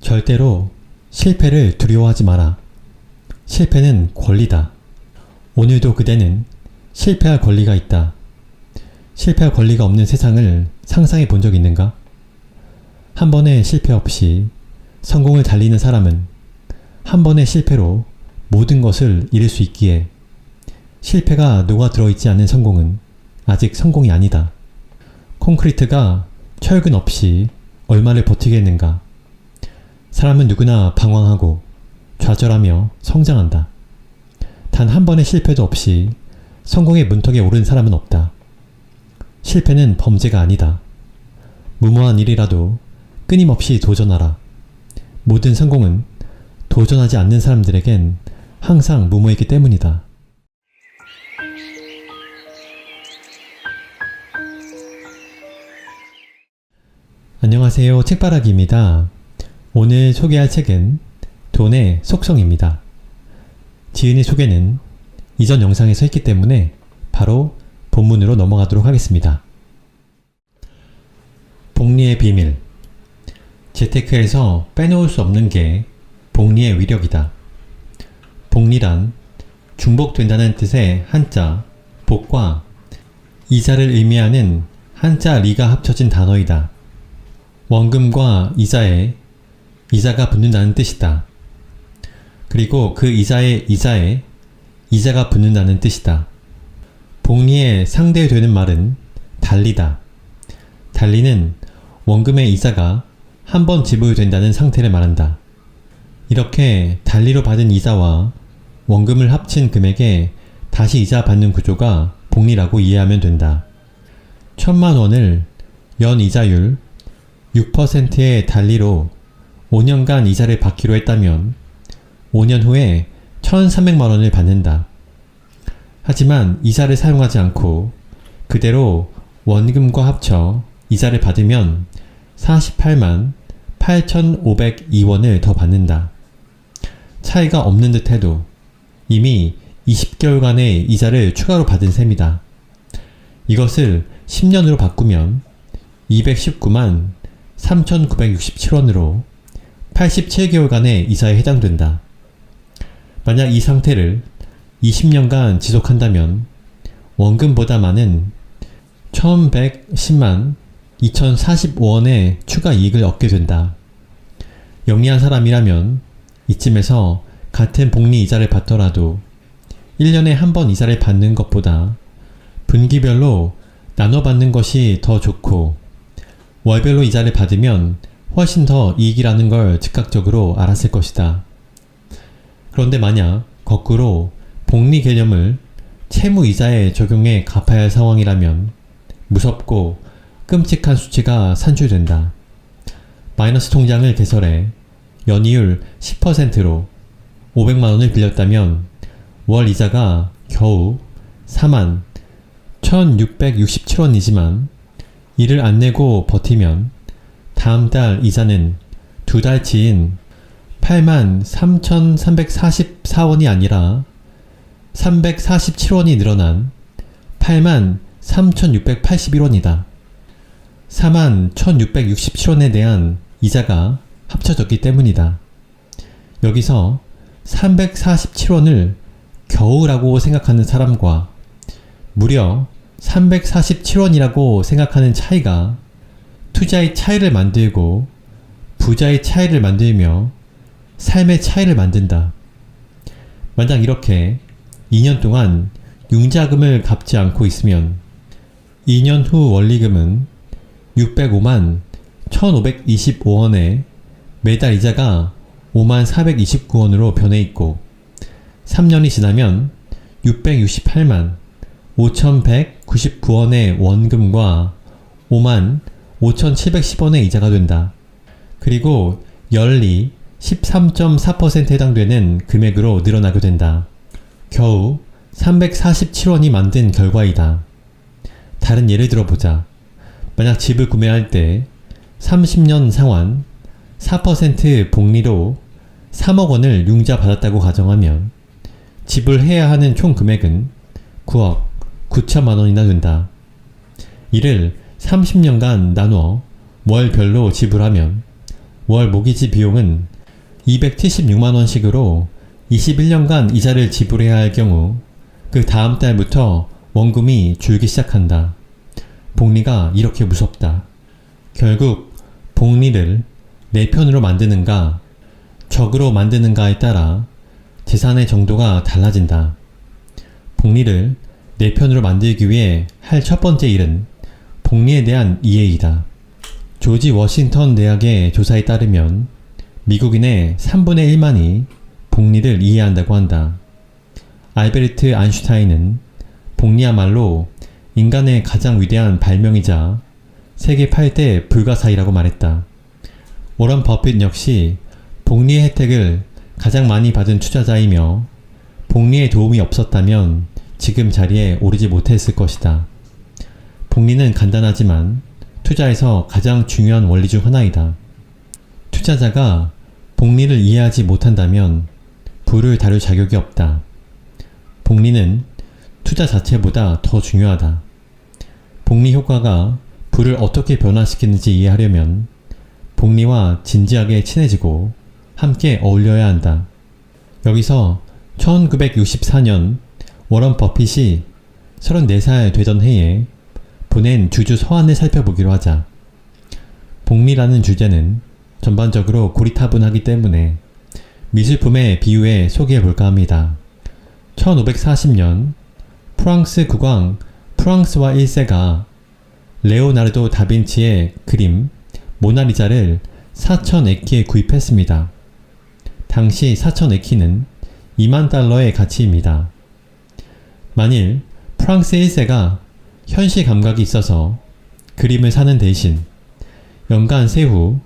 절대로 실패를 두려워하지 마라. 실패는 권리다. 오늘도 그대는 실패할 권리가 있다. 실패할 권리가 없는 세상을 상상해 본 적 있는가? 한 번의 실패 없이 성공을 달리는 사람은 한 번의 실패로 모든 것을 잃을 수 있기에 실패가 녹아 들어있지 않은 성공은 아직 성공이 아니다. 콘크리트가 철근 없이 얼마를 버티겠는가? 사람은 누구나 방황하고 좌절하며 성장한다. 단 한 번의 실패도 없이 성공의 문턱에 오른 사람은 없다. 실패는 범죄가 아니다. 무모한 일이라도 끊임없이 도전하라. 모든 성공은 도전하지 않는 사람들에겐 항상 무모했기 때문이다. 안녕하세요. 책바라기입니다. 오늘 소개할 책은 돈의 속성입니다. 지은이 소개는 이전 영상에서 했기 때문에 바로 본문으로 넘어가도록 하겠습니다. 복리의 비밀. 재테크에서 빼놓을 수 없는 게 복리의 위력이다. 복리란 중복된다는 뜻의 한자 복과 이자를 의미하는 한자 리가 합쳐진 단어이다. 원금과 이자에 이자가 붙는다는 뜻이다. 그리고 그 이자에 이자가 붙는다는 뜻이다. 복리의 상대되는 말은 달리다. 달리는 원금의 이자가 한 번 지불된다는 상태를 말한다. 이렇게 달리로 받은 이자와 원금을 합친 금액에 다시 이자 받는 구조가 복리라고 이해하면 된다. 1,000만 원을 연 이자율 6%의 달리로 5년간 이자를 받기로 했다면 5년 후에 1,300만 원을 받는다. 하지만 이자를 사용하지 않고 그대로 원금과 합쳐 이자를 받으면 48만 8,502원을 더 받는다. 차이가 없는 듯 해도 이미 20개월간의 이자를 추가로 받은 셈이다. 이것을 10년으로 바꾸면 219만 3,967원으로 87개월간의 이자에 해당된다. 만약 이 상태를 20년간 지속한다면 원금보다 많은 1,110만 2,045원의 추가 이익을 얻게 된다. 영리한 사람이라면 이쯤에서 같은 복리 이자를 받더라도 1년에 한 번 이자를 받는 것보다 분기별로 나눠 받는 것이 더 좋고 월별로 이자를 받으면 훨씬 더 이익이라는 걸 즉각적으로 알았을 것이다. 그런데 만약 거꾸로 복리 개념을 채무이자에 적용해 갚아야 할 상황이라면 무섭고 끔찍한 수치가 산출된다. 마이너스 통장을 개설해 연이율 10%로 500만원을 빌렸다면 월 이자가 겨우 4만 1,667원이지만 이를 안 내고 버티면 다음 달 이자는 두 달치인 8만 3,344원이 아니라 347원이 늘어난 8만 3,681원이다. 4만 1,667원에 대한 이자가 합쳐졌기 때문이다. 여기서 347원을 겨우라고 생각하는 사람과 무려 347원이라고 생각하는 차이가 투자의 차이를 만들고 부자의 차이를 만들며 삶의 차이를 만든다. 만약 이렇게 2년 동안 융자금을 갚지 않고 있으면 2년 후 원리금은 605만 1,525원에 매달 이자가 5만 429원으로 변해 있고 3년이 지나면 668만 5,199원의 원금과 5만 5,710원의 이자가 된다. 그리고 연리 13.4%에 해당되는 금액으로 늘어나게 된다. 겨우 347원이 만든 결과이다. 다른 예를 들어보자. 만약 집을 구매할 때 30년 상환 4% 복리로 3억 원을 융자 받았다고 가정하면 지불해야 하는 총 금액은 9억 9천만 원이나 된다. 이를 30년간 나누어 월별로 지불하면 월 모기지 비용은 276만원씩으로 21년간 이자를 지불해야 할 경우 그 다음 달부터 원금이 줄기 시작한다. 복리가 이렇게 무섭다. 결국 복리를 내 편으로 만드는가 적으로 만드는가에 따라 재산의 정도가 달라진다. 복리를 내 편으로 만들기 위해 할 첫 번째 일은 복리에 대한 이해이다. 조지 워싱턴 대학의 조사에 따르면 미국인의 3분의 1만이 복리를 이해한다고 한다. 알베르트 아인슈타인은 복리야말로 인간의 가장 위대한 발명이자 세계 8대 불가사의라고 말했다. 워런 버핏 역시 복리의 혜택을 가장 많이 받은 투자자이며 복리의 도움이 없었다면 지금 자리에 오르지 못했을 것이다. 복리는 간단하지만 투자에서 가장 중요한 원리 중 하나이다. 투자자가 복리를 이해하지 못한다면 부를 다룰 자격이 없다. 복리는 투자 자체보다 더 중요하다. 복리 효과가 부를 어떻게 변화시키는지 이해하려면 복리와 진지하게 친해지고 함께 어울려야 한다. 여기서 1964년 워런 버핏이 34살 되던 해에 보낸 주주 서한을 살펴보기로 하자. 복리라는 주제는 전반적으로 고리타분하기 때문에 미술품의 비유에 소개해볼까 합니다. 1540년 프랑스 국왕 프랑스와 1세가 레오나르도 다빈치의 그림 모나리자를 4,000에키에 구입했습니다. 당시 4,000에키는 2만 달러의 가치입니다. 만일 프랑스 1세가 현시 감각이 있어서 그림을 사는 대신 연간 세후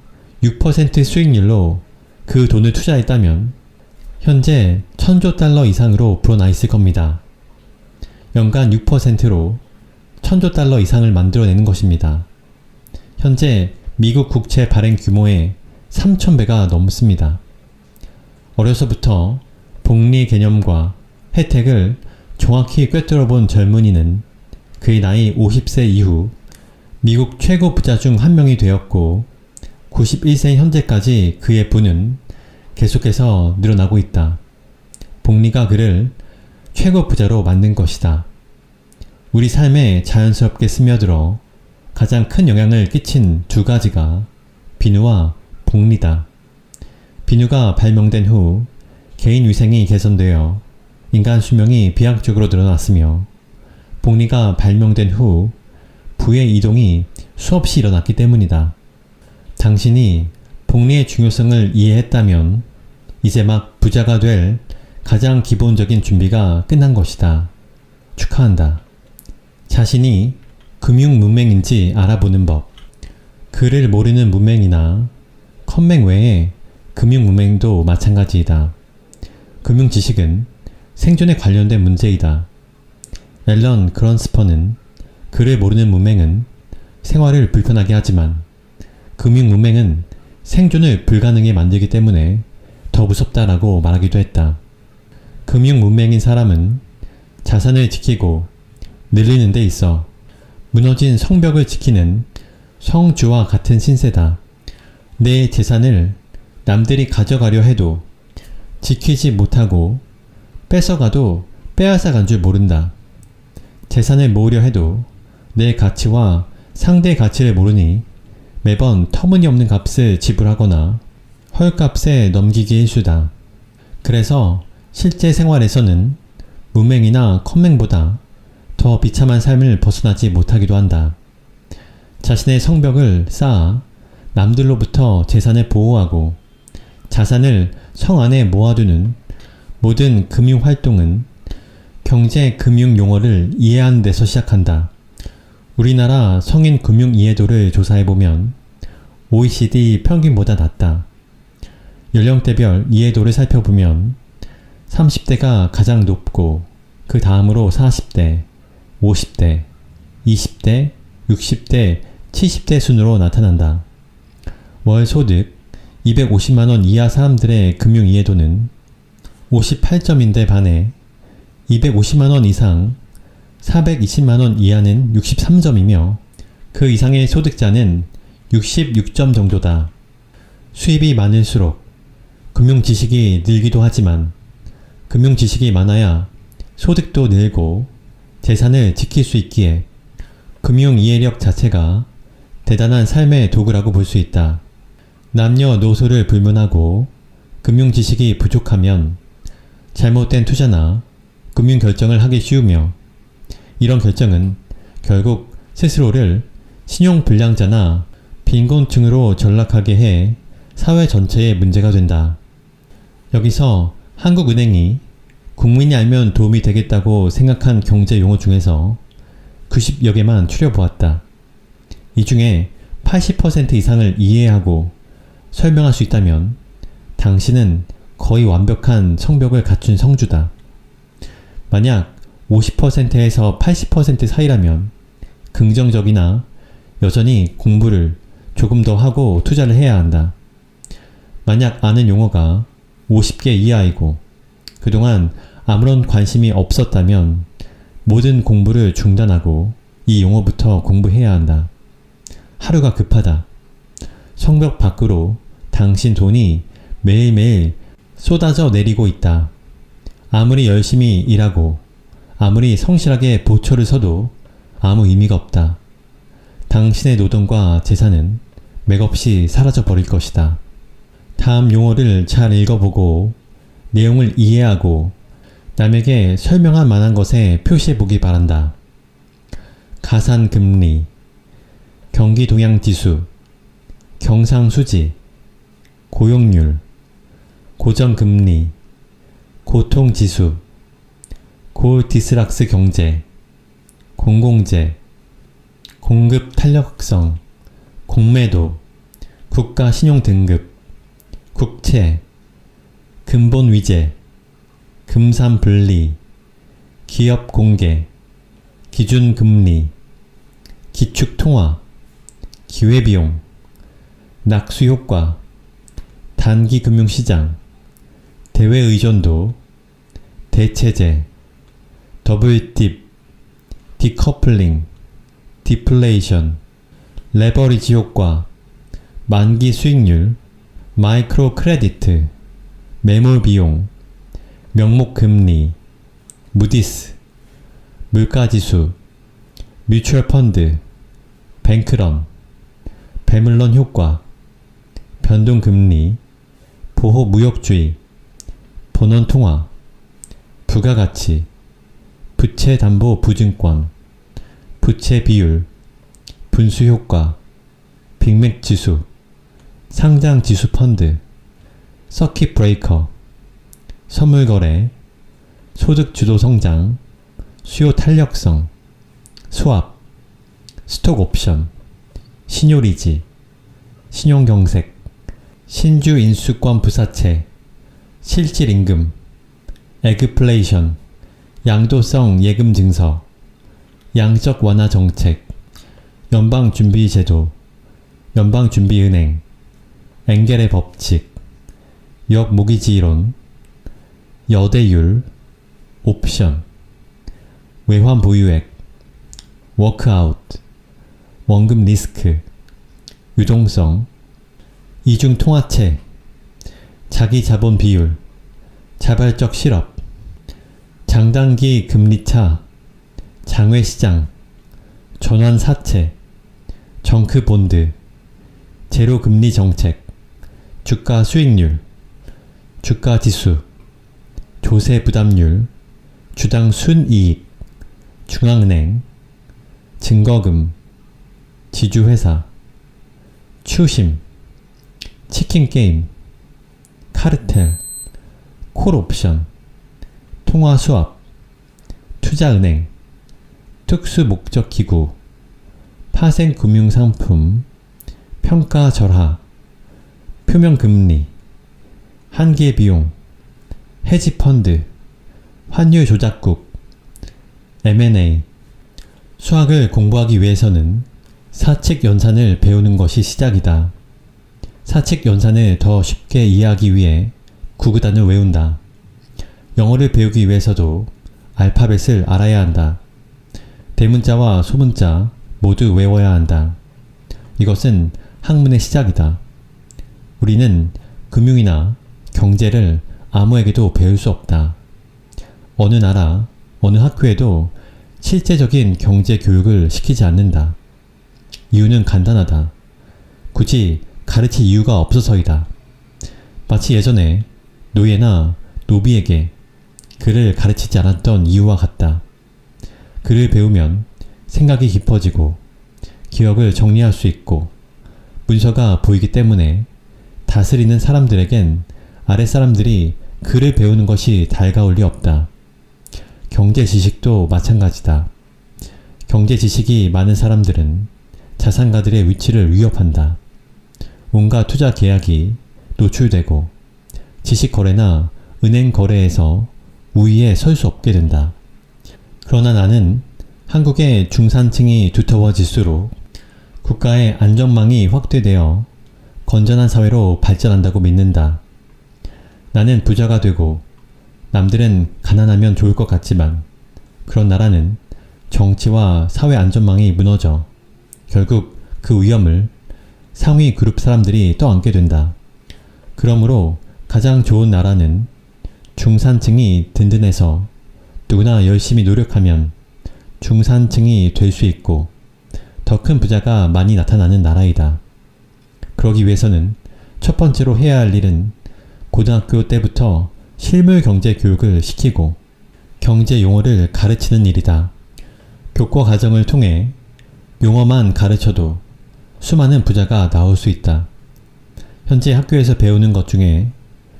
6% 수익률로 그 돈을 투자했다면 현재 1,000조 달러 이상으로 불어나 있을 겁니다. 연간 6%로 1,000조 달러 이상을 만들어내는 것입니다. 현재 미국 국채 발행 규모의 3,000배가 넘습니다. 어려서부터 복리 개념과 혜택을 정확히 꿰뚫어본 젊은이는 그의 나이 50세 이후 미국 최고 부자 중 한 명이 되었고 91세인 현재까지 그의 부는 계속해서 늘어나고 있다. 복리가 그를 최고 부자로 만든 것이다. 우리 삶에 자연스럽게 스며들어 가장 큰 영향을 끼친 두 가지가 비누와 복리다. 비누가 발명된 후 개인 위생이 개선되어 인간 수명이 비약적으로 늘어났으며 복리가 발명된 후 부의 이동이 수없이 일어났기 때문이다. 당신이 복리의 중요성을 이해했다면 이제 막 부자가 될 가장 기본적인 준비가 끝난 것이다. 축하한다. 자신이 금융 문맹인지 알아보는 법. 글을 모르는 문맹이나 컴맹 외에 금융 문맹도 마찬가지이다. 금융 지식은 생존에 관련된 문제이다. 앨런 그런스퍼는 글을 모르는 문맹은 생활을 불편하게 하지만 금융 문맹은 생존을 불가능에 만들기 때문에 더 무섭다라고 말하기도 했다. 금융 문맹인 사람은 자산을 지키고 늘리는 데 있어 무너진 성벽을 지키는 성주와 같은 신세다. 내 재산을 남들이 가져가려 해도 지키지 못하고 뺏어가도 빼앗아간 줄 모른다. 재산을 모으려 해도 내 가치와 상대의 가치를 모르니 매번 터무니없는 값을 지불하거나 헐값에 넘기기 일쑤다. 그래서 실제 생활에서는 문맹이나 컴맹보다 더 비참한 삶을 벗어나지 못하기도 한다. 자신의 성벽을 쌓아 남들로부터 재산을 보호하고 자산을 성 안에 모아두는 모든 금융활동은 경제 금융 용어를 이해하는 데서 시작한다. 우리나라 성인 금융 이해도를 조사해보면 OECD 평균보다 낮다. 연령대별 이해도를 살펴보면 30대가 가장 높고 그 다음으로 40대, 50대, 20대, 60대, 70대 순으로 나타난다. 월 소득 250만원 이하 사람들의 금융 이해도는 58점인데 반해 250만원 이상 420만원 이하는 63점이며 그 이상의 소득자는 66점 정도다. 수입이 많을수록 금융 지식이 늘기도 하지만 금융 지식이 많아야 소득도 늘고 재산을 지킬 수 있기에 금융 이해력 자체가 대단한 삶의 도구라고 볼 수 있다. 남녀노소를 불문하고 금융 지식이 부족하면 잘못된 투자나 금융 결정을 하기 쉬우며 이런 결정은 결국 스스로를 신용불량자나 빈곤층으로 전락하게 해 사회 전체에 문제가 된다. 여기서 한국은행이 국민이 알면 도움이 되겠다고 생각한 경제 용어 중에서 90여 개만 추려보았다. 이 중에 80% 이상을 이해하고 설명할 수 있다면 당신은 거의 완벽한 성벽을 갖춘 성주다. 만약 50%에서 80% 사이라면 긍정적이나 여전히 공부를 조금 더 하고 투자를 해야 한다. 만약 아는 용어가 50개 이하이고 그동안 아무런 관심이 없었다면 모든 공부를 중단하고 이 용어부터 공부해야 한다. 하루가 급하다. 성벽 밖으로 당신 돈이 매일매일 쏟아져 내리고 있다. 아무리 열심히 일하고 아무리 성실하게 보초를 서도 아무 의미가 없다. 당신의 노동과 재산은 맥없이 사라져 버릴 것이다. 다음 용어를 잘 읽어보고 내용을 이해하고 남에게 설명할 만한 것에 표시해보기 바란다. 가산금리, 경기동향지수, 경상수지, 고용률, 고정금리, 고통지수, 골디스락스 경제, 공공재, 공급탄력성, 공매도, 국가신용등급, 국채, 근본위제, 금산분리, 기업공개, 기준금리, 기축통화, 기회비용, 낙수효과, 단기금융시장, 대외의존도, 대체재, 더블딥, 디커플링, 디플레이션, 레버리지 효과, 만기 수익률, 마이크로 크레디트, 매몰 비용, 명목 금리, 무디스, 물가지수, 뮤추얼 펀드, 뱅크런, 배물론 효과, 변동금리, 보호무역주의, 본원통화, 부가가치, 부채담보부증권, 부채비율, 분수효과, 빅맥지수, 상장지수펀드, 서킷브레이커, 선물거래, 소득주도성장, 수요탄력성, 수압, 스톡옵션, 신요리지, 신용경색, 신주인수권 부사채, 실질임금, 에그플레이션, 양도성 예금증서, 양적 완화 정책, 연방준비제도, 연방준비은행, 엥겔의 법칙, 역모기지이론, 여대율, 옵션, 외환 보유액, 워크아웃, 원금 리스크, 유동성, 이중통화체, 자기자본 비율, 자발적 실업, 장단기 금리차, 장외시장, 전환사채, 정크본드, 제로금리 정책, 주가 수익률, 주가지수, 조세부담률, 주당 순이익, 중앙은행, 증거금, 지주회사, 추심, 치킨게임, 카르텔, 콜옵션, 통화수합, 투자은행, 특수목적기구, 파생금융상품, 평가절하, 표명금리, 한계비용, 헤지펀드, 환율조작국, M&A. 수학을 공부하기 위해서는 사칙연산을 배우는 것이 시작이다. 사칙연산을 더 쉽게 이해하기 위해 구구단을 외운다. 영어를 배우기 위해서도 알파벳을 알아야 한다. 대문자와 소문자 모두 외워야 한다. 이것은 학문의 시작이다. 우리는 금융이나 경제를 아무에게도 배울 수 없다. 어느 나라, 어느 학교에도 실제적인 경제 교육을 시키지 않는다. 이유는 간단하다. 굳이 가르칠 이유가 없어서이다. 마치 예전에 노예나 노비에게 글을 가르치지 않았던 이유와 같다. 글을 배우면 생각이 깊어지고 기억을 정리할 수 있고 문서가 보이기 때문에 다스리는 사람들에겐 아랫사람들이 글을 배우는 것이 달가울 리 없다. 경제 지식도 마찬가지다. 경제 지식이 많은 사람들은 자산가들의 위치를 위협한다. 온갖 투자 계약이 노출되고 지식 거래나 은행 거래에서 우위에 설 수 없게 된다. 그러나 나는 한국의 중산층이 두터워질수록 국가의 안전망이 확대되어 건전한 사회로 발전한다고 믿는다. 나는 부자가 되고 남들은 가난하면 좋을 것 같지만 그런 나라는 정치와 사회 안전망이 무너져 결국 그 위험을 상위 그룹 사람들이 떠안게 된다. 그러므로 가장 좋은 나라는 중산층이 든든해서 누구나 열심히 노력하면 중산층이 될 수 있고 더 큰 부자가 많이 나타나는 나라이다. 그러기 위해서는 첫 번째로 해야 할 일은 고등학교 때부터 실물 경제 교육을 시키고 경제 용어를 가르치는 일이다. 교과 과정을 통해 용어만 가르쳐도 수많은 부자가 나올 수 있다. 현재 학교에서 배우는 것 중에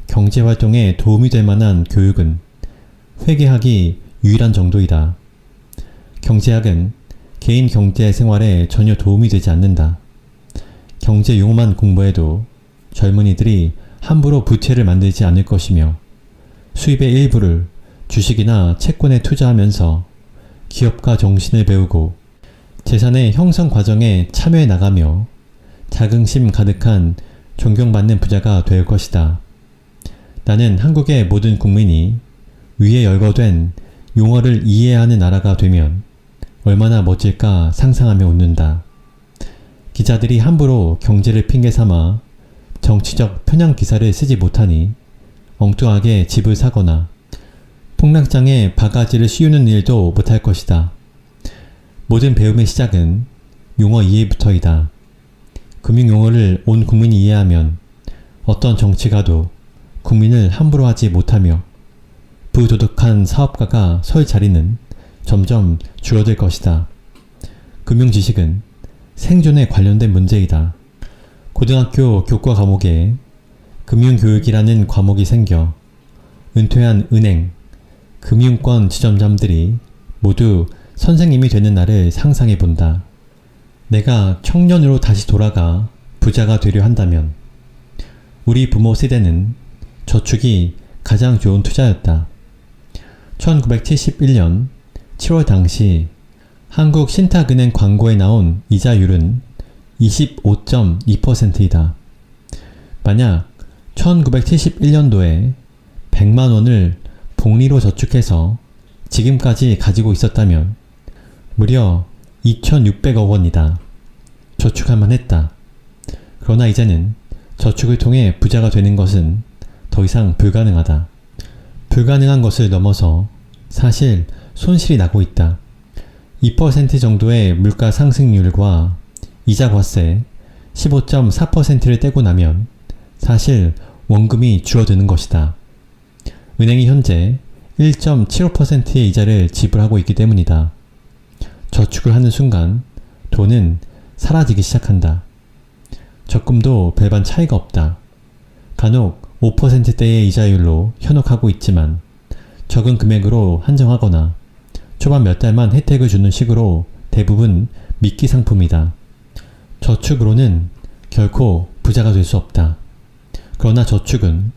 경제활동에 도움이 될 만한 교육은 회계학이 유일한 정도이다. 경제학은 개인 경제 생활에 전혀 도움이 되지 않는다. 경제 용어만 공부해도 젊은이들이 함부로 부채를 만들지 않을 것이며 수입의 일부를 주식이나 채권에 투자하면서 기업가 정신을 배우고 재산의 형성 과정에 참여해 나가며 자긍심 가득한 존경받는 부자가 될 것이다. 나는 한국의 모든 국민이 위에 열거된 용어를 이해하는 나라가 되면 얼마나 멋질까 상상하며 웃는다. 기자들이 함부로 경제를 핑계 삼아 정치적 편향 기사를 쓰지 못하니 엉뚱하게 집을 사거나 폭락장에 바가지를 씌우는 일도 못할 것이다. 모든 배움의 시작은 용어 이해부터이다. 금융용어를 온 국민이 이해하면 어떤 정치가도 국민을 함부로 하지 못하며 부도덕한 사업가가 설 자리는 점점 줄어들 것이다. 금융지식은 생존에 관련된 문제이다. 고등학교 교과 과목에 금융교육이라는 과목이 생겨 은퇴한 은행, 금융권 지점장들이 모두 선생님이 되는 날을 상상해 본다. 내가 청년으로 다시 돌아가 부자가 되려 한다면 우리 부모 세대는 저축이 가장 좋은 투자였다. 1971년 7월 당시 한국 신탁은행 광고에 나온 이자율은 25.2%이다. 만약 1971년도에 100만 원을 복리로 저축해서 지금까지 가지고 있었다면 무려 2,600억 원이다. 저축할만 했다. 그러나 이제는 저축을 통해 부자가 되는 것은 더 이상 불가능하다. 불가능한 것을 넘어서 사실 손실이 나고 있다. 2% 정도의 물가 상승률과 이자 과세 15.4%를 떼고 나면 사실 원금이 줄어드는 것이다. 은행이 현재 1.75%의 이자를 지불하고 있기 때문이다. 저축을 하는 순간 돈은 사라지기 시작한다. 적금도 별반 차이가 없다. 간혹 5%대의 이자율로 현혹하고 있지만 적은 금액으로 한정하거나 초반 몇 달만 혜택을 주는 식으로 대부분 미끼 상품이다. 저축으로는 결코 부자가 될 수 없다. 그러나 저축은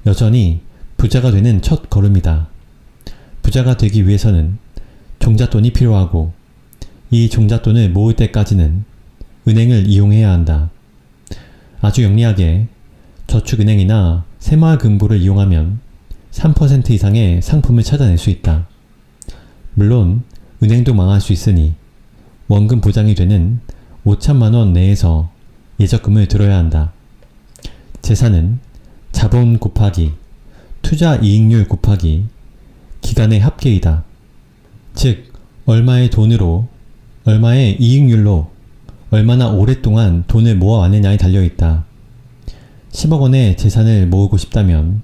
여전히 부자가 되는 첫 걸음이다. 부자가 되기 위해서는 종잣돈이 필요하고 이 종잣돈을 모을 때까지는 은행을 이용해야 한다. 아주 영리하게 저축은행이나 새마을금고를 이용하면 3% 이상의 상품을 찾아낼 수 있다. 물론 은행도 망할 수 있으니 원금 보장이 되는 5천만 원 내에서 예적금을 들어야 한다. 재산은 자본 곱하기 투자 이익률 곱하기 기간의 합계이다. 즉, 얼마의 돈으로, 얼마의 이익률로 얼마나 오랫동안 돈을 모아왔느냐에 달려있다. 10억 원의 재산을 모으고 싶다면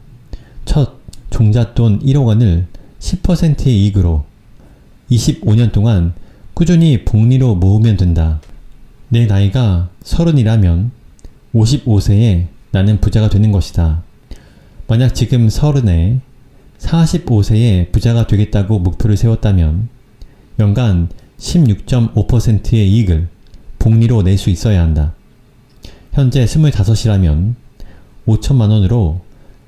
첫 종잣돈 1억 원을 10%의 이익으로 25년 동안 꾸준히 복리로 모으면 된다. 내 나이가 30이라면 55세에 나는 부자가 되는 것이다. 만약 지금 30에 45세에 부자가 되겠다고 목표를 세웠다면 연간 16.5%의 이익을 복리로 낼 수 있어야 한다. 현재 25이라면 5천만 원으로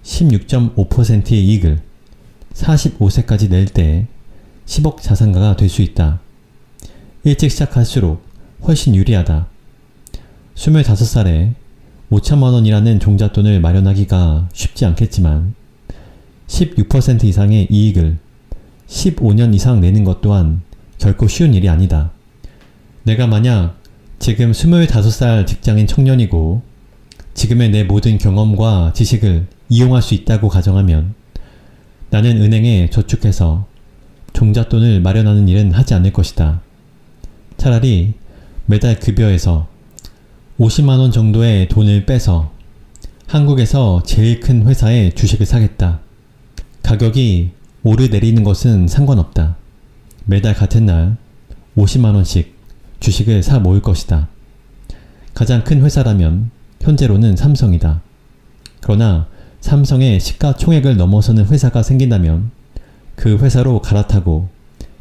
16.5%의 이익을 45세까지 낼 때 10억 자산가가 될 수 있다. 일찍 시작할수록 훨씬 유리하다. 25살에 5천만 원이라는 종잣돈을 마련하기가 쉽지 않겠지만 16% 이상의 이익을 15년 이상 내는 것 또한 결코 쉬운 일이 아니다. 내가 만약 지금 25살 직장인 청년이고 지금의 내 모든 경험과 지식을 이용할 수 있다고 가정하면 나는 은행에 저축해서 종잣돈을 마련하는 일은 하지 않을 것이다. 차라리 매달 급여에서 50만원 정도의 돈을 빼서 한국에서 제일 큰 회사의 주식을 사겠다. 가격이 오르내리는 것은 상관없다. 매달 같은 날 50만원씩 주식을 사 모을 것이다. 가장 큰 회사라면 현재로는 삼성이다. 그러나 삼성의 시가총액을 넘어서는 회사가 생긴다면 그 회사로 갈아타고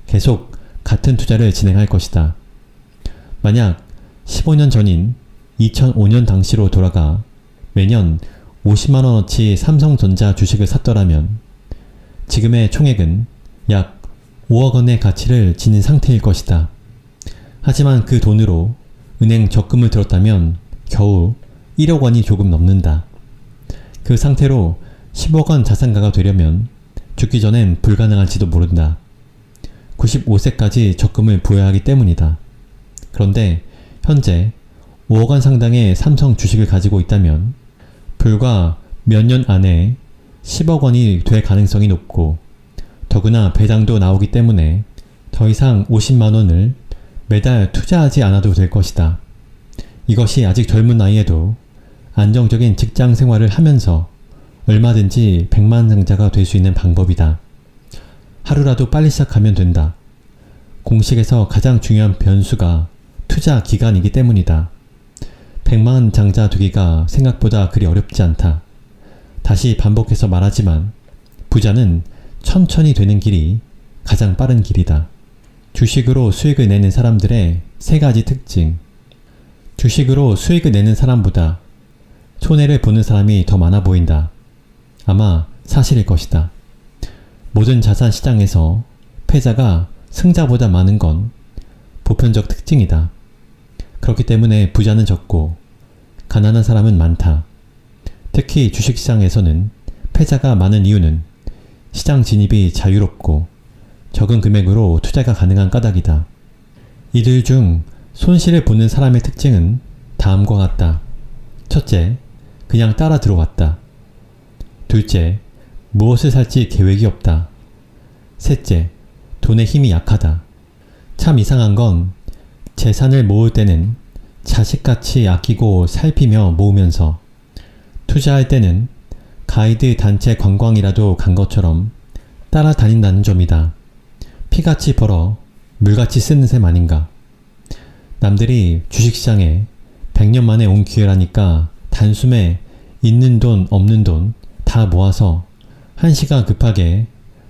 계속 같은 투자를 진행할 것이다. 만약 15년 전인 2005년 당시로 돌아가 매년 50만원어치 삼성전자 주식을 샀더라면 지금의 총액은 약 5억 원의 가치를 지닌 상태일 것이다. 하지만 그 돈으로 은행 적금을 들었다면 겨우 1억 원이 조금 넘는다. 그 상태로 10억 원 자산가가 되려면 죽기 전엔 불가능할지도 모른다. 95세까지 적금을 부여하기 때문이다. 그런데 현재 5억 원 상당의 삼성 주식을 가지고 있다면 불과 몇 년 안에 10억 원이 될 가능성이 높고 더구나 배당도 나오기 때문에 더 이상 50만 원을 매달 투자하지 않아도 될 것이다. 이것이 아직 젊은 나이에도 안정적인 직장 생활을 하면서 얼마든지 백만장자가 될 수 있는 방법이다. 하루라도 빨리 시작하면 된다. 공식에서 가장 중요한 변수가 투자 기간이기 때문이다. 백만장자 되기가 생각보다 그리 어렵지 않다. 다시 반복해서 말하지만 부자는 천천히 되는 길이 가장 빠른 길이다. 주식으로 수익을 내는 사람들의 세 가지 특징. 주식으로 수익을 내는 사람보다 손해를 보는 사람이 더 많아 보인다. 아마 사실일 것이다. 모든 자산 시장에서 패자가 승자보다 많은 건 보편적 특징이다. 그렇기 때문에 부자는 적고 가난한 사람은 많다. 특히 주식시장에서는 패자가 많은 이유는 시장 진입이 자유롭고 적은 금액으로 투자가 가능한 까닭이다. 이들 중 손실을 보는 사람의 특징은 다음과 같다. 첫째, 그냥 따라 들어왔다. 둘째, 무엇을 살지 계획이 없다. 셋째, 돈의 힘이 약하다. 참 이상한 건 재산을 모을 때는 자식같이 아끼고 살피며 모으면서 투자할 때는 가이드 단체 관광이라도 간 것처럼 따라다닌다는 점이다. 피같이 벌어 물같이 쓰는 셈 아닌가. 남들이 주식시장에 100년 만에 온 기회라니까 단숨에 있는 돈 없는 돈 다 모아서 1시간 급하게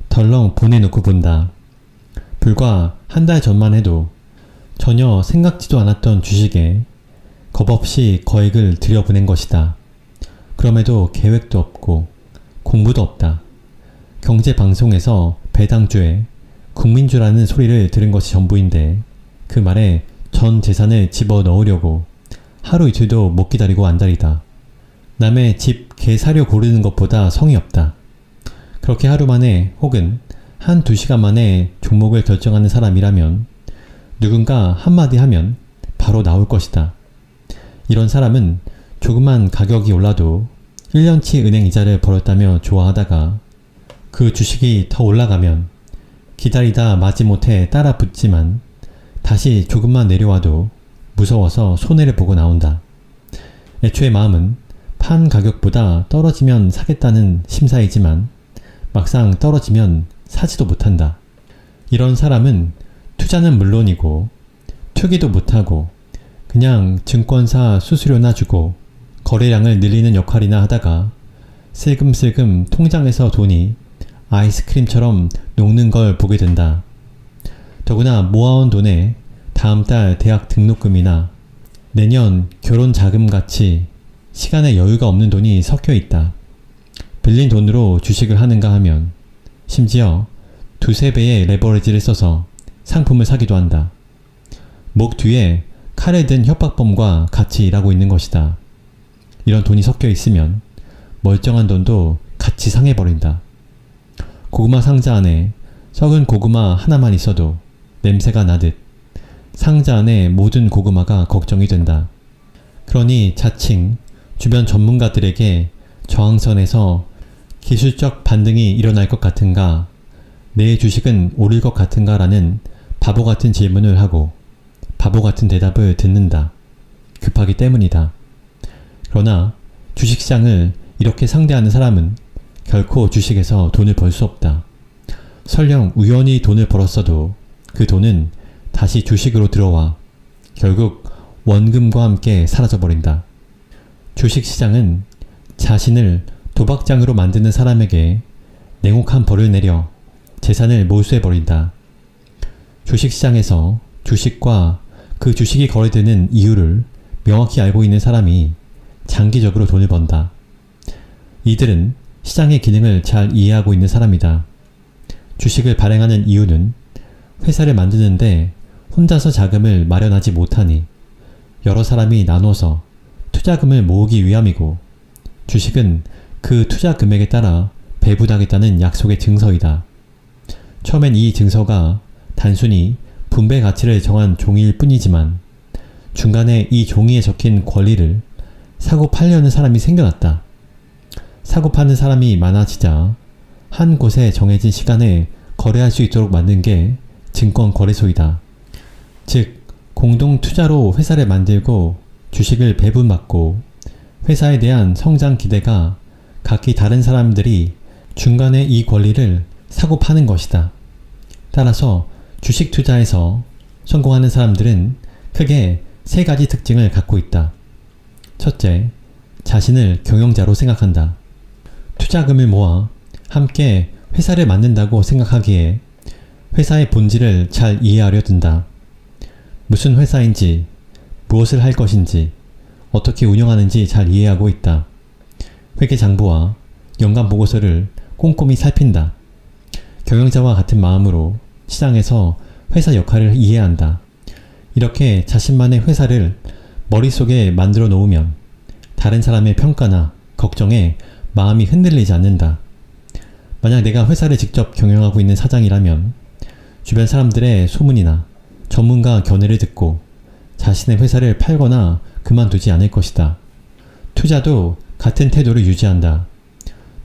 덜렁 보내놓고 본다. 불과 한 달 전만 해도 전혀 생각지도 않았던 주식에 겁없이 거액을 들여보낸 것이다. 그럼에도 계획도 없고 공부도 없다. 경제방송에서 배당주에 국민주라는 소리를 들은 것이 전부인데 그 말에 전 재산을 집어넣으려고 하루 이틀도 못 기다리고 안달이다. 남의 집 개 사료 고르는 것보다 성의 없다. 그렇게 하루 만에 혹은 한 2시간 만에 종목을 결정하는 사람이라면 누군가 한마디 하면 바로 나올 것이다. 이런 사람은 조금만 가격이 올라도 1년치 은행 이자를 벌었다며 좋아하다가 그 주식이 더 올라가면 기다리다 마지못해 따라 붙지만 다시 조금만 내려와도 무서워서 손해를 보고 나온다. 애초에 마음은 판 가격보다 떨어지면 사겠다는 심사이지만 막상 떨어지면 사지도 못한다. 이런 사람은 투자는 물론이고 투기도 못하고 그냥 증권사 수수료나 주고 거래량을 늘리는 역할이나 하다가 슬금슬금 통장에서 돈이 아이스크림처럼 녹는 걸 보게 된다. 더구나 모아온 돈에 다음 달 대학 등록금이나 내년 결혼 자금 같이 시간에 여유가 없는 돈이 섞여 있다. 빌린 돈으로 주식을 하는가 하면 심지어 두세 배의 레버리지를 써서 상품을 사기도 한다. 목 뒤에 칼에 든 협박범과 같이 일하고 있는 것이다. 이런 돈이 섞여 있으면 멀쩡한 돈도 같이 상해버린다. 고구마 상자 안에 썩은 고구마 하나만 있어도 냄새가 나듯 상자 안에 모든 고구마가 걱정이 된다. 그러니 자칭 주변 전문가들에게 저항선에서 기술적 반등이 일어날 것 같은가, 내 주식은 오를 것 같은가 라는 바보 같은 질문을 하고 바보 같은 대답을 듣는다. 급하기 때문이다. 그러나 주식시장을 이렇게 상대하는 사람은 결코 주식에서 돈을 벌 수 없다. 설령 우연히 돈을 벌었어도 그 돈은 다시 주식으로 들어와 결국 원금과 함께 사라져버린다. 주식시장은 자신을 도박장으로 만드는 사람에게 냉혹한 벌을 내려 재산을 몰수해버린다. 주식시장에서 주식과 그 주식이 거래되는 이유를 명확히 알고 있는 사람이 장기적으로 돈을 번다. 이들은 시장의 기능을 잘 이해하고 있는 사람이다. 주식을 발행하는 이유는 회사를 만드는데 혼자서 자금을 마련하지 못하니 여러 사람이 나눠서 투자금을 모으기 위함이고, 주식은 그 투자 금액에 따라 배분하겠다는 약속의 증서이다. 처음엔 이 증서가 단순히 분배 가치를 정한 종이일 뿐이지만 중간에 이 종이에 적힌 권리를 사고 팔려는 사람이 생겨났다. 사고 파는 사람이 많아지자 한 곳에 정해진 시간에 거래할 수 있도록 만든 게 증권거래소이다. 즉, 공동 투자로 회사를 만들고 주식을 배분받고 회사에 대한 성장 기대가 각기 다른 사람들이 중간에 이 권리를 사고 파는 것이다. 따라서 주식 투자에서 성공하는 사람들은 크게 세 가지 특징을 갖고 있다. 첫째, 자신을 경영자로 생각한다. 투자금을 모아 함께 회사를 만든다고 생각하기에 회사의 본질을 잘 이해하려 든다. 무슨 회사인지, 무엇을 할 것인지, 어떻게 운영하는지 잘 이해하고 있다. 회계장부와 연간보고서를 꼼꼼히 살핀다. 경영자와 같은 마음으로 시장에서 회사 역할을 이해한다. 이렇게 자신만의 회사를 머릿속에 만들어 놓으면 다른 사람의 평가나 걱정에 마음이 흔들리지 않는다. 만약 내가 회사를 직접 경영하고 있는 사장이라면 주변 사람들의 소문이나 전문가 견해를 듣고 자신의 회사를 팔거나 그만두지 않을 것이다. 투자도 같은 태도를 유지한다.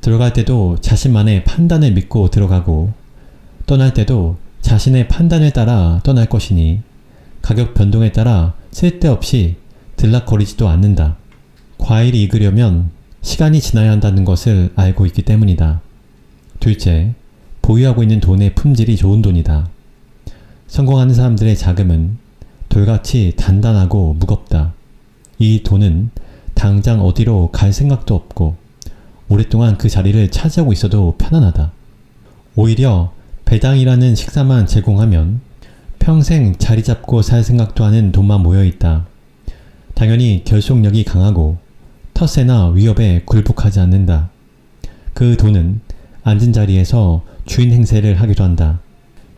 들어갈 때도 자신만의 판단을 믿고 들어가고 떠날 때도 자신의 판단에 따라 떠날 것이니 가격 변동에 따라 쓸데없이 들락거리지도 않는다. 과일이 익으려면 시간이 지나야 한다는 것을 알고 있기 때문이다. 둘째, 보유하고 있는 돈의 품질이 좋은 돈이다. 성공하는 사람들의 자금은 돌같이 단단하고 무겁다. 이 돈은 당장 어디로 갈 생각도 없고 오랫동안 그 자리를 차지하고 있어도 편안하다. 오히려 배당이라는 식사만 제공하면 평생 자리 잡고 살 생각도 하는 돈만 모여있다. 당연히 결속력이 강하고 텃세나 위협에 굴복하지 않는다. 그 돈은 앉은 자리에서 주인 행세를 하기도 한다.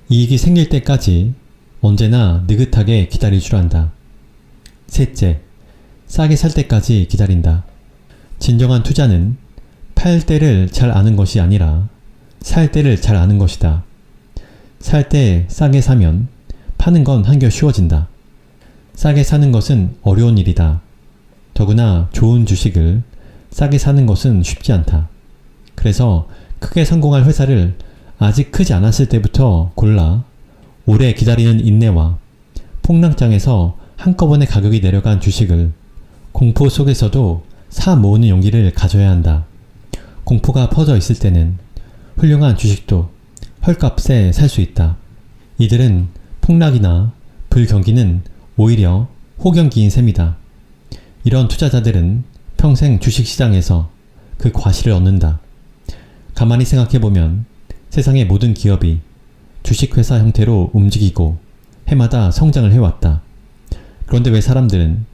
이익이 생길 때까지 언제나 느긋하게 기다릴 줄 안다. 셋째, 싸게 살 때까지 기다린다. 진정한 투자는 팔 때를 잘 아는 것이 아니라 살 때를 잘 아는 것이다. 살 때 싸게 사면 파는 건 한결 쉬워진다. 싸게 사는 것은 어려운 일이다. 더구나 좋은 주식을 싸게 사는 것은 쉽지 않다. 그래서 크게 성공할 회사를 아직 크지 않았을 때부터 골라 오래 기다리는 인내와 폭락장에서 한꺼번에 가격이 내려간 주식을 공포 속에서도 사 모으는 용기를 가져야 한다. 공포가 퍼져 있을 때는 훌륭한 주식도 헐값에 살 수 있다. 이들은 폭락이나 불경기는 오히려 호경기인 셈이다. 이런 투자자들은 평생 주식시장에서 그 과실을 얻는다. 가만히 생각해보면 세상의 모든 기업이 주식회사 형태로 움직이고 해마다 성장을 해왔다. 그런데 왜 사람들은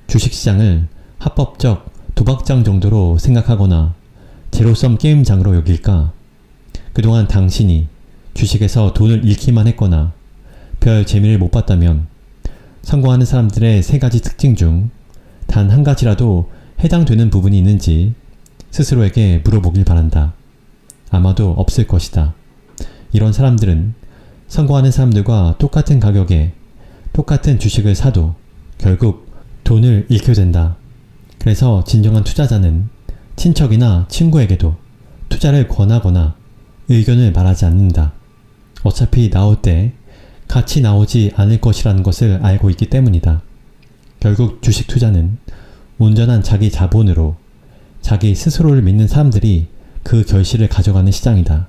주식시장을 합법적 도박장 정도로 생각하거나 제로섬 게임장으로 여길까? 그동안 당신이 주식에서 돈을 잃기만 했거나 별 재미를 못 봤다면 성공하는 사람들의 세 가지 특징 중 단 한 가지라도 해당되는 부분이 있는지 스스로에게 물어보길 바란다. 아마도 없을 것이다. 이런 사람들은 성공하는 사람들과 똑같은 가격에 똑같은 주식을 사도 결국 돈을 잃게 된다. 그래서 진정한 투자자는 친척이나 친구에게도 투자를 권하거나 의견을 말하지 않는다. 어차피 나올 때 같이 나오지 않을 것이라는 것을 알고 있기 때문이다. 결국 주식 투자는 온전한 자기 자본으로 자기 스스로를 믿는 사람들이 그 결실을 가져가는 시장이다.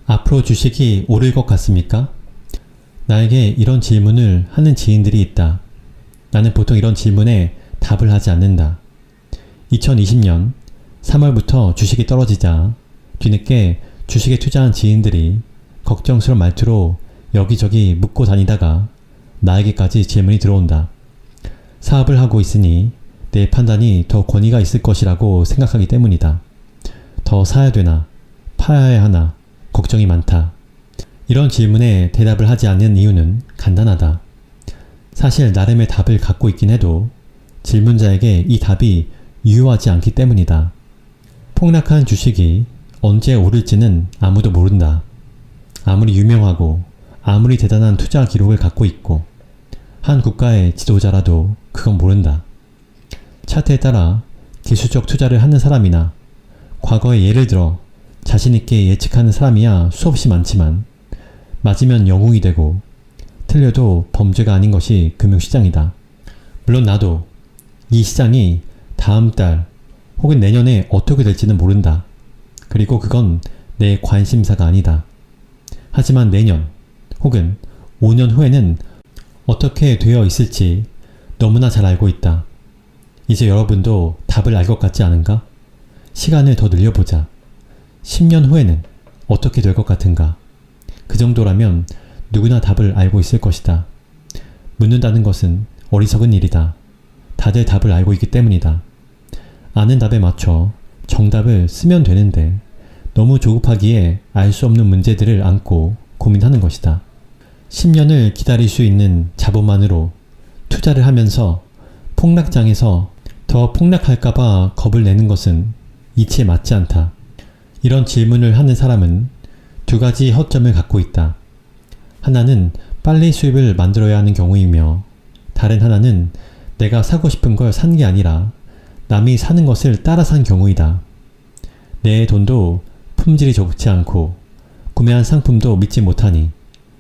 앞으로 주식이 오를 것 같습니까? 나에게 이런 질문을 하는 지인들이 있다. 나는 보통 이런 질문에 답을 하지 않는다. 2020년 3월부터 주식이 떨어지자 뒤늦게 주식에 투자한 지인들이 걱정스러운 말투로 여기저기 묻고 다니다가 나에게까지 질문이 들어온다. 사업을 하고 있으니 내 판단이 더 권위가 있을 것이라고 생각하기 때문이다. 더 사야 되나? 팔아야 하나? 걱정이 많다. 이런 질문에 대답을 하지 않는 이유는 간단하다. 사실 나름의 답을 갖고 있긴 해도 질문자에게 이 답이 유효하지 않기 때문이다. 폭락한 주식이 언제 오를지는 아무도 모른다. 아무리 유명하고 아무리 대단한 투자 기록을 갖고 있고 한 국가의 지도자라도 그건 모른다. 차트에 따라 기술적 투자를 하는 사람이나 과거의 예를 들어 자신있게 예측하는 사람이야 수없이 많지만 맞으면 영웅이 되고 틀려도 범죄가 아닌 것이 금융시장이다. 물론 나도 이 시장이 다음 달 혹은 내년에 어떻게 될지는 모른다. 그리고 그건 내 관심사가 아니다. 하지만 내년 혹은 5년 후에는 어떻게 되어 있을지 너무나 잘 알고 있다. 이제 여러분도 답을 알 것 같지 않은가? 시간을 더 늘려보자. 10년 후에는 어떻게 될 것 같은가? 그 정도라면 누구나 답을 알고 있을 것이다. 묻는다는 것은 어리석은 일이다. 다들 답을 알고 있기 때문이다. 아는 답에 맞춰 정답을 쓰면 되는데 너무 조급하기에 알 수 없는 문제들을 안고 고민하는 것이다. 10년을 기다릴 수 있는 자본만으로 투자를 하면서 폭락장에서 더 폭락할까봐 겁을 내는 것은 이치에 맞지 않다. 이런 질문을 하는 사람은 두 가지 허점을 갖고 있다. 하나는 빨리 수입을 만들어야 하는 경우이며 다른 하나는 내가 사고 싶은 걸 산 게 아니라 남이 사는 것을 따라 산 경우이다. 내 돈도 품질이 좋지 않고 구매한 상품도 믿지 못하니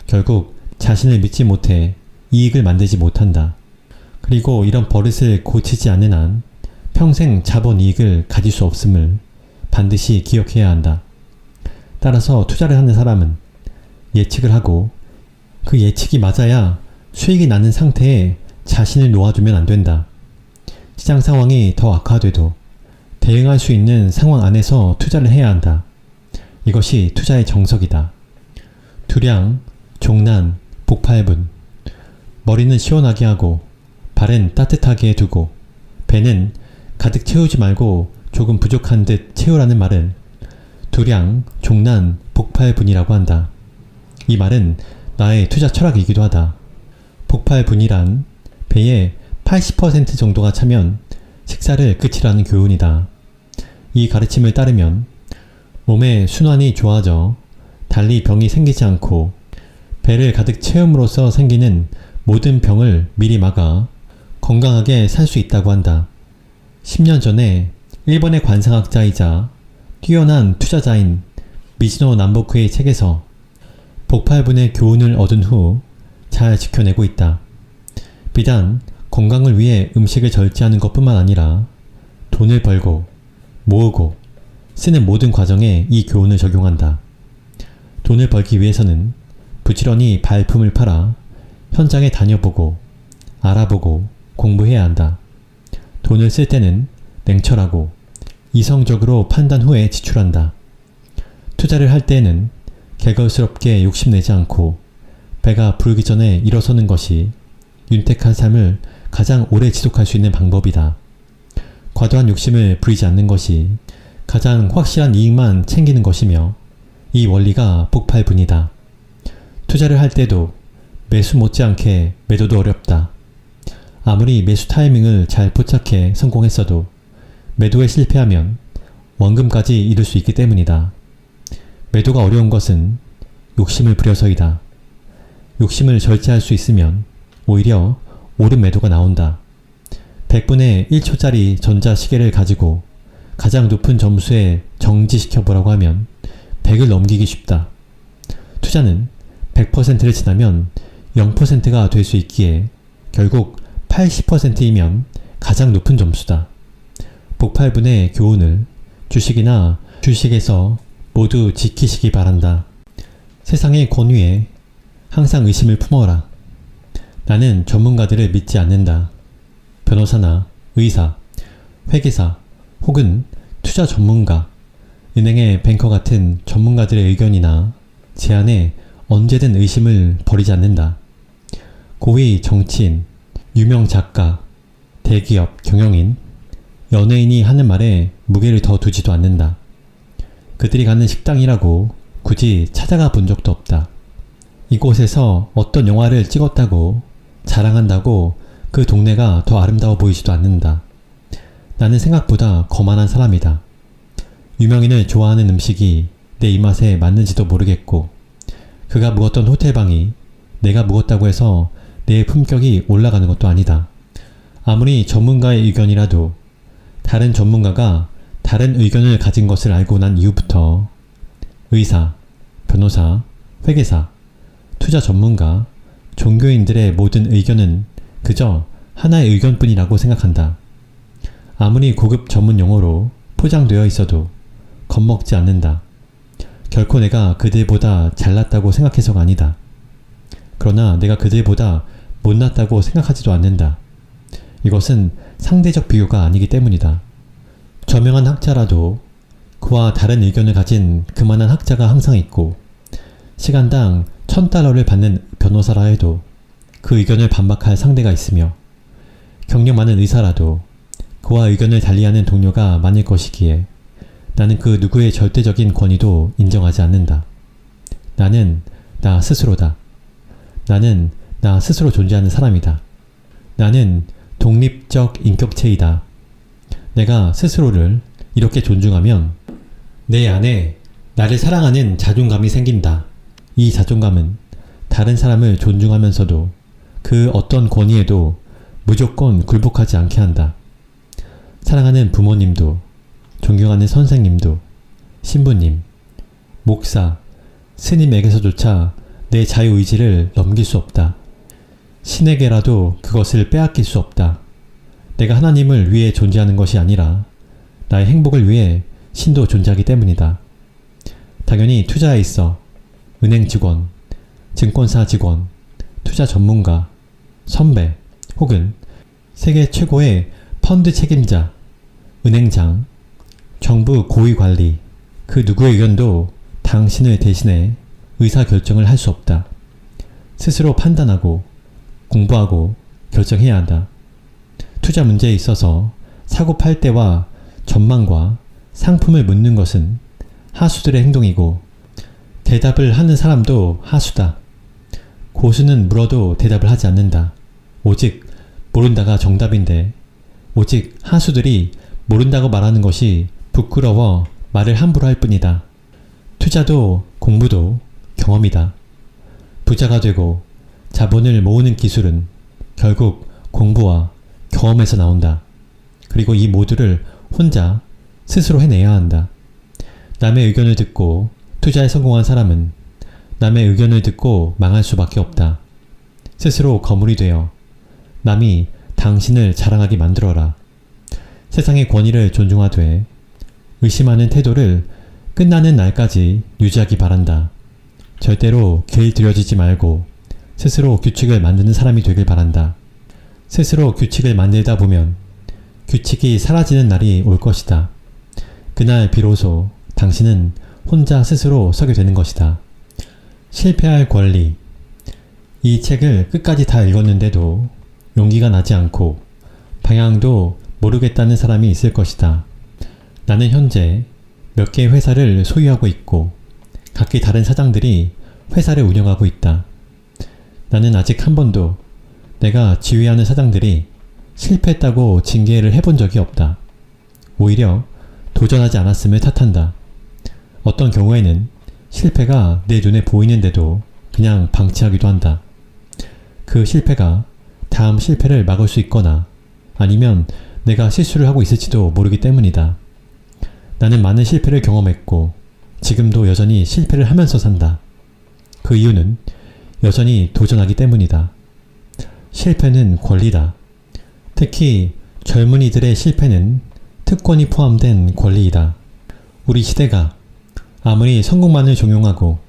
결국 자신을 믿지 못해 이익을 만들지 못한다. 그리고 이런 버릇을 고치지 않는 한 평생 자본 이익을 가질 수 없음을 반드시 기억해야 한다. 따라서 투자를 하는 사람은 예측을 하고 그 예측이 맞아야 수익이 나는 상태에 자신을 놓아두면 안 된다. 시장 상황이 더 악화돼도 대응할 수 있는 상황 안에서 투자를 해야 한다. 이것이 투자의 정석이다. 두량, 종란, 복팔분. 머리는 시원하게 하고 발은 따뜻하게 두고 배는 가득 채우지 말고 조금 부족한 듯 채우라는 말을 두량, 종란, 복팔분이라고 한다. 이 말은 나의 투자 철학이기도 하다. 복팔분이란 배의 80% 정도가 차면 식사를 끝이라는 교훈이다. 이 가르침을 따르면 몸의 순환이 좋아져 달리 병이 생기지 않고 배를 가득 채움으로써 생기는 모든 병을 미리 막아 건강하게 살 수 있다고 한다. 10년 전에 일본의 관상학자이자 뛰어난 투자자인 미즈노 남보쿠의 책에서 복팔분의 교훈을 얻은 후 잘 지켜내고 있다. 비단 건강을 위해 음식을 절제하는 것뿐만 아니라 돈을 벌고 모으고 쓰는 모든 과정에 이 교훈을 적용한다. 돈을 벌기 위해서는 부지런히 발품을 팔아 현장에 다녀보고 알아보고 공부해야 한다. 돈을 쓸 때는 냉철하고 이성적으로 판단 후에 지출한다. 투자를 할 때에는 개걸스럽게 욕심내지 않고 배가 부르기 전에 일어서는 것이 윤택한 삶을 가장 오래 지속할 수 있는 방법이다. 과도한 욕심을 부리지 않는 것이 가장 확실한 이익만 챙기는 것이며 이 원리가 복팔분이다. 투자를 할 때도 매수 못지않게 매도도 어렵다. 아무리 매수 타이밍을 잘 포착해 성공했어도 매도에 실패하면 원금까지 잃을 수 있기 때문이다. 매도가 어려운 것은 욕심을 부려서이다. 욕심을 절제할 수 있으면 오히려 옳은 매도가 나온다. 100분의 1초짜리 전자시계를 가지고 가장 높은 점수에 정지시켜보라고 하면 100을 넘기기 쉽다. 투자는 100%를 지나면 0%가 될 수 있기에 결국 80%이면 가장 높은 점수다. 복팔분의 교훈을 주식이나 주식에서 모두 지키시기 바란다. 세상의 권위에 항상 의심을 품어라. 나는 전문가들을 믿지 않는다. 변호사나 의사, 회계사 혹은 투자 전문가, 은행의 뱅커 같은 전문가들의 의견이나 제안에 언제든 의심을 버리지 않는다. 고위 정치인, 유명 작가, 대기업 경영인, 연예인이 하는 말에 무게를 더 두지도 않는다. 그들이 가는 식당이라고 굳이 찾아가 본 적도 없다. 이곳에서 어떤 영화를 찍었다고 자랑한다고 그 동네가 더 아름다워 보이지도 않는다. 나는 생각보다 거만한 사람이다. 유명인을 좋아하는 음식이 내 입맛에 맞는지도 모르겠고 그가 묵었던 호텔방이 내가 묵었다고 해서 내 품격이 올라가는 것도 아니다. 아무리 전문가의 의견이라도 다른 전문가가 다른 의견을 가진 것을 알고 난 이후부터 의사, 변호사, 회계사, 투자 전문가, 종교인들의 모든 의견은 그저 하나의 의견뿐이라고 생각한다. 아무리 고급 전문 용어로 포장되어 있어도 겁먹지 않는다. 결코 내가 그들보다 잘났다고 생각해서가 아니다. 그러나 내가 그들보다 못났다고 생각하지도 않는다. 이것은 상대적 비교가 아니기 때문이다. 저명한 학자라도 그와 다른 의견을 가진 그만한 학자가 항상 있고 시간당 $1000를 받는 변호사라 해도 그 의견을 반박할 상대가 있으며 경력 많은 의사라도 그와 의견을 달리하는 동료가 많을 것이기에 나는 그 누구의 절대적인 권위도 인정하지 않는다. 나는 나 스스로다. 나는 나 스스로 존재하는 사람이다. 나는 독립적 인격체이다. 내가 스스로를 이렇게 존중하면 내 안에 나를 사랑하는 자존감이 생긴다. 이 자존감은 다른 사람을 존중하면서도 그 어떤 권위에도 무조건 굴복하지 않게 한다. 사랑하는 부모님도, 존경하는 선생님도, 신부님, 목사, 스님에게서조차 내 자유의지를 넘길 수 없다. 신에게라도 그것을 빼앗길 수 없다. 내가 하나님을 위해 존재하는 것이 아니라 나의 행복을 위해 신도 존재하기 때문이다. 당연히 투자에 있어 은행 직원, 증권사 직원, 투자 전문가, 선배 혹은 세계 최고의 펀드 책임자, 은행장, 정부 고위관리 그 누구의 의견도 당신을 대신해 의사결정을 할 수 없다. 스스로 판단하고 공부하고 결정해야 한다. 투자 문제에 있어서 사고 팔 때와 전망과 상품을 묻는 것은 하수들의 행동이고 대답을 하는 사람도 하수다. 고수는 물어도 대답을 하지 않는다. 오직 모른다가 정답인데 오직 하수들이 모른다고 말하는 것이 부끄러워 말을 함부로 할 뿐이다. 투자도 공부도 경험이다. 부자가 되고 자본을 모으는 기술은 결국 공부와 경험에서 나온다. 그리고 이 모두를 혼자 스스로 해내야 한다. 남의 의견을 듣고 투자에 성공한 사람은 남의 의견을 듣고 망할 수밖에 없다. 스스로 거물이 되어 남이 당신을 자랑하게 만들어라. 세상의 권위를 존중하되 의심하는 태도를 끝나는 날까지 유지하기 바란다. 절대로 길들여지지 말고 스스로 규칙을 만드는 사람이 되길 바란다. 스스로 규칙을 만들다 보면 규칙이 사라지는 날이 올 것이다. 그날 비로소 당신은 혼자 스스로 서게 되는 것이다. 실패할 권리. 이 책을 끝까지 다 읽었는데도 용기가 나지 않고 방향도 모르겠다는 사람이 있을 것이다. 나는 현재 몇 개의 회사를 소유하고 있고 각기 다른 사장들이 회사를 운영하고 있다. 나는 아직 한 번도 내가 지휘하는 사장들이 실패했다고 징계를 해본 적이 없다. 오히려 도전하지 않았음을 탓한다. 어떤 경우에는 실패가 내 눈에 보이는데도 그냥 방치하기도 한다. 그 실패가 다음 실패를 막을 수 있거나 아니면 내가 실수를 하고 있을지도 모르기 때문이다. 나는 많은 실패를 경험했고 지금도 여전히 실패를 하면서 산다. 그 이유는 여전히 도전하기 때문이다. 실패는 권리다. 특히 젊은이들의 실패는 특권이 포함된 권리이다. 우리 시대가 아무리 성공만을 종용하고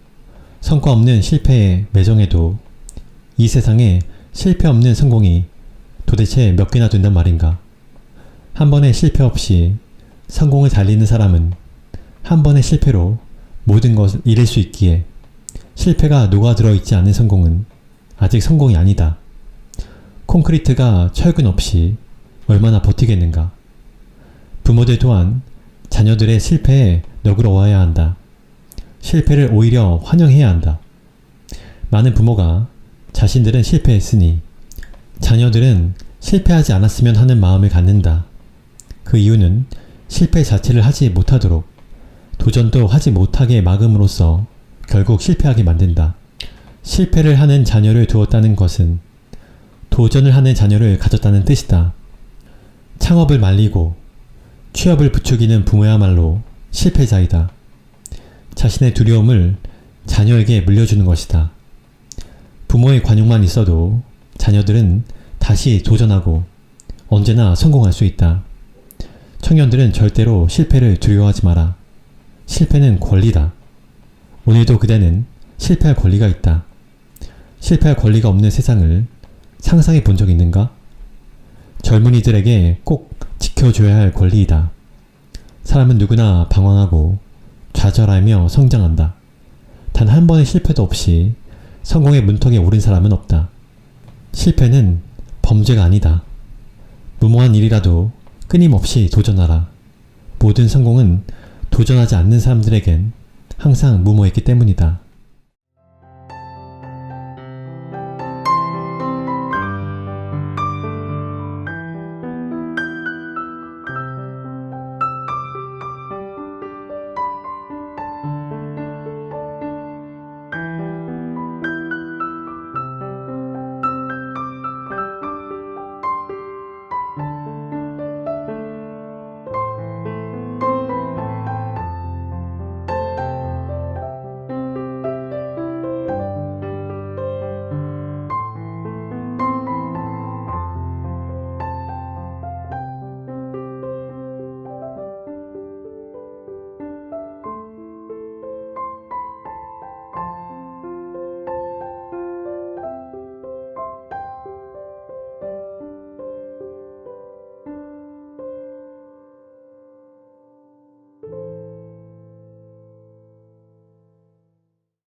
성과 없는 실패에 매정해도 이 세상에 실패 없는 성공이 도대체 몇 개나 된단 말인가? 한 번의 실패 없이 성공을 달리는 사람은 한 번의 실패로 모든 것을 잃을 수 있기에 실패가 녹아들어 있지 않은 성공은 아직 성공이 아니다. 콘크리트가 철근 없이 얼마나 버티겠는가? 부모들 또한 자녀들의 실패에 너그러워야 한다. 실패를 오히려 환영해야 한다. 많은 부모가 자신들은 실패했으니 자녀들은 실패하지 않았으면 하는 마음을 갖는다. 그 이유는 실패 자체를 하지 못하도록 도전도 하지 못하게 막음으로써 결국 실패하게 만든다. 실패를 하는 자녀를 두었다는 것은 도전을 하는 자녀를 가졌다는 뜻이다. 창업을 말리고 취업을 부추기는 부모야말로 실패자이다. 자신의 두려움을 자녀에게 물려주는 것이다. 부모의 관용만 있어도 자녀들은 다시 도전하고 언제나 성공할 수 있다. 청년들은 절대로 실패를 두려워하지 마라. 실패는 권리다. 오늘도 그대는 실패할 권리가 있다. 실패할 권리가 없는 세상을 상상해 본 적 있는가? 젊은이들에게 꼭 지켜줘야 할 권리이다. 사람은 누구나 방황하고 좌절하며 성장한다. 단 한 번의 실패도 없이 성공의 문턱에 오른 사람은 없다. 실패는 범죄가 아니다. 무모한 일이라도 끊임없이 도전하라. 모든 성공은 도전하지 않는 사람들에겐 항상 무모했기 때문이다.